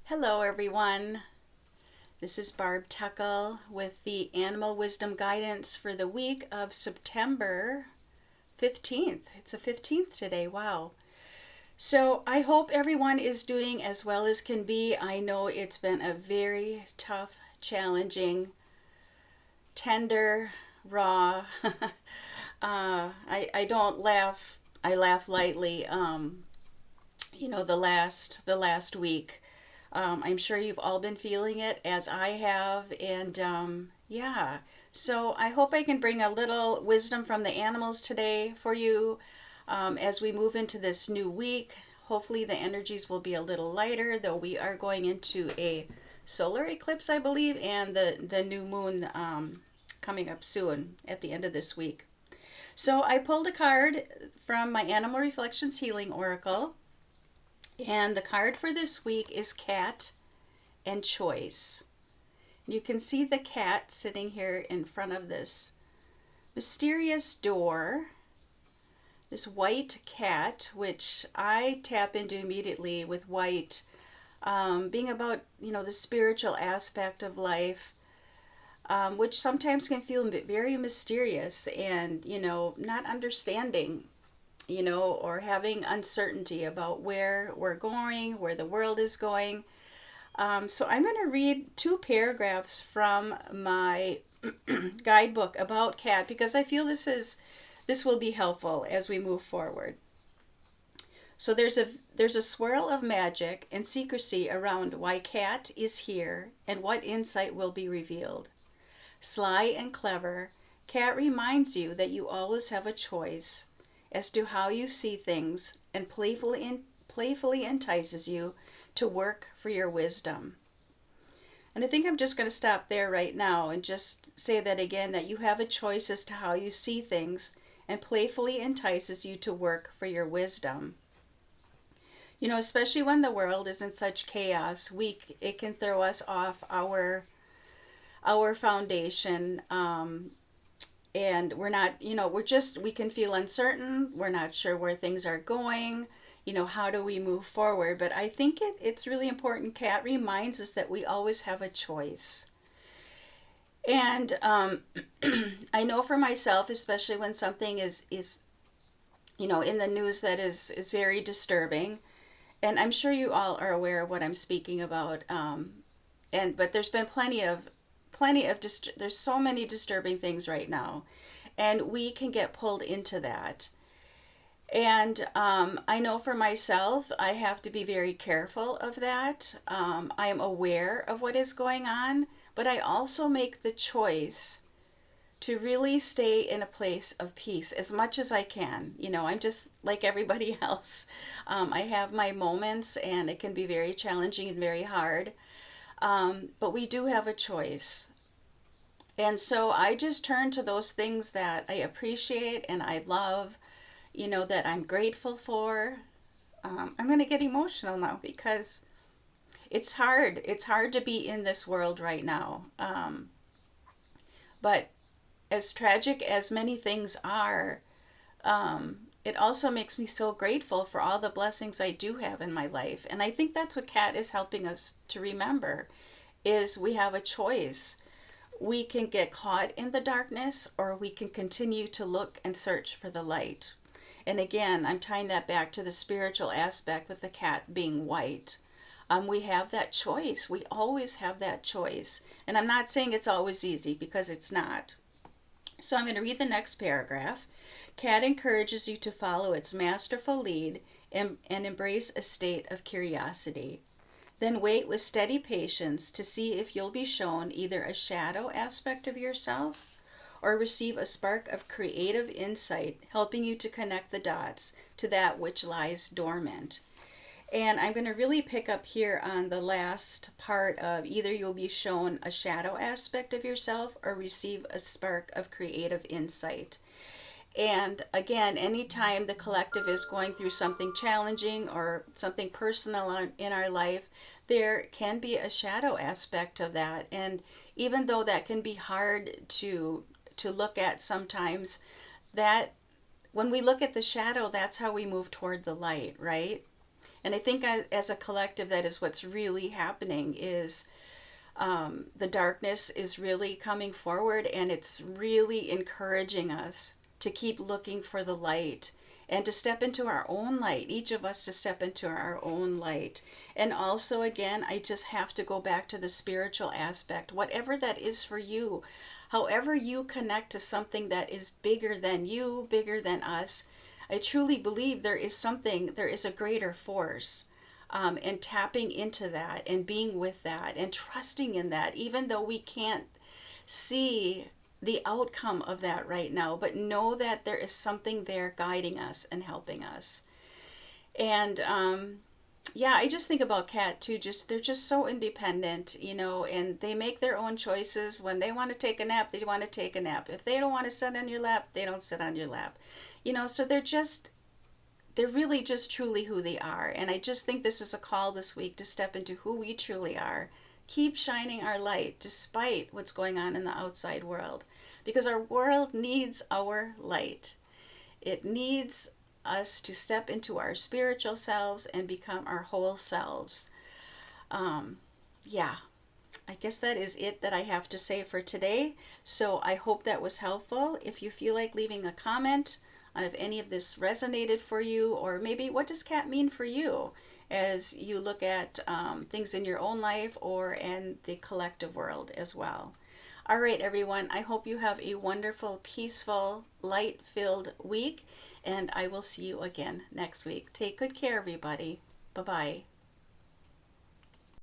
Hello, everyone. This is Barb Tuckle with the Animal Wisdom Guidance for the week of September 15th. It's the 15th today. Wow. So I hope everyone is doing as well as can be. I know it's been a very tough, challenging, tender, raw. I don't laugh. I laugh lightly. The last week. I'm sure you've all been feeling it as I have, and yeah. So I hope I can bring a little wisdom from the animals today for you as we move into this new week. Hopefully, the energies will be a little lighter, though we are going into a solar eclipse, I believe, and the new moon coming up soon at the end of this week. So I pulled a card from my Animal Reflections Healing Oracle, and the card for this week is Cat and Choice. You can see the cat sitting here in front of this mysterious door, this white cat, which I tap into immediately with white, being about, the spiritual aspect of life, which sometimes can feel very mysterious and, not understanding, or having uncertainty about where we're going, where the world is going. So I'm going to read two paragraphs from my guidebook about cat because I feel this will be helpful as we move forward. So there's a swirl of magic and secrecy around why cat is here and what insight will be revealed. Sly and clever, cat reminds you that you always have a choice as to how you see things and playfully entices you to work for your wisdom. And I think I'm just going to stop there right now and just say that again, that you have a choice as to how you see things and playfully entices you to work for your wisdom. Especially when the world is in such chaos, it can throw us off our foundation, and we're not, we can feel uncertain. We're not sure where things are going. How do we move forward? But I think it's really important. Cat reminds us that we always have a choice. And I know for myself, especially when something is in the news that is very disturbing, and I'm sure you all are aware of what I'm speaking about. But there's been there's so many disturbing things right now, and we can get pulled into that. And I know for myself, I have to be very careful of that. I am aware of what is going on, but I also make the choice to really stay in a place of peace as much as I can. I'm just like everybody else. I have my moments, and it can be very challenging and very hard. But we do have a choice. And so I just turn to those things that I appreciate and I love, that I'm grateful for. I'm going to get emotional now because it's hard. It's hard to be in this world right now. But as tragic as many things are, it also makes me so grateful for all the blessings I do have in my life. And I think that's what Kat is helping us to remember, is we have a choice. We can get caught in the darkness, or we can continue to look and search for the light. And again, I'm tying that back to the spiritual aspect with the cat being white. We have that choice. We always have that choice. And I'm not saying it's always easy, because it's not. So I'm going to read the next paragraph. Cat encourages you to follow its masterful lead and embrace a state of curiosity. Then wait with steady patience to see if you'll be shown either a shadow aspect of yourself or receive a spark of creative insight, helping you to connect the dots to that which lies dormant. And I'm going to really pick up here on the last part of either you'll be shown a shadow aspect of yourself or receive a spark of creative insight. And again, anytime the collective is going through something challenging or something personal in our life, there can be a shadow aspect of that. And even though that can be hard to look at sometimes, that when we look at the shadow, that's how we move toward the light, right? And I think as a collective, that is what's really happening is the darkness is really coming forward, and it's really encouraging us to keep looking for the light and to step into our own light, each of us to step into our own light. And also, again, I just have to go back to the spiritual aspect, whatever that is for you. However, you connect to something that is bigger than you, bigger than us, I truly believe there is something, there is a greater force. And tapping into that and being with that and trusting in that, even though we can't see the outcome of that right now, but know that there is something there guiding us and helping us. And yeah, I just think about cat too. Just they're just so independent, and they make their own choices. When they want to take a nap, they want to take a nap. If they don't want to sit on your lap, they don't sit on your lap. So they're really just truly who they are. And I just think this is a call this week to step into who we truly are. Keep shining our light despite what's going on in the outside world, because our world needs our light. It needs us to step into our spiritual selves and become our whole selves. Yeah, I guess that is it that I have to say for today. So I hope that was helpful. If you feel like leaving a comment on if any of this resonated for you, or maybe what does cat mean for you as you look at things in your own life or in the collective world as well. All right, everyone, I hope you have a wonderful, peaceful, light-filled week, and I will see you again next week. Take good care, everybody. Bye-bye.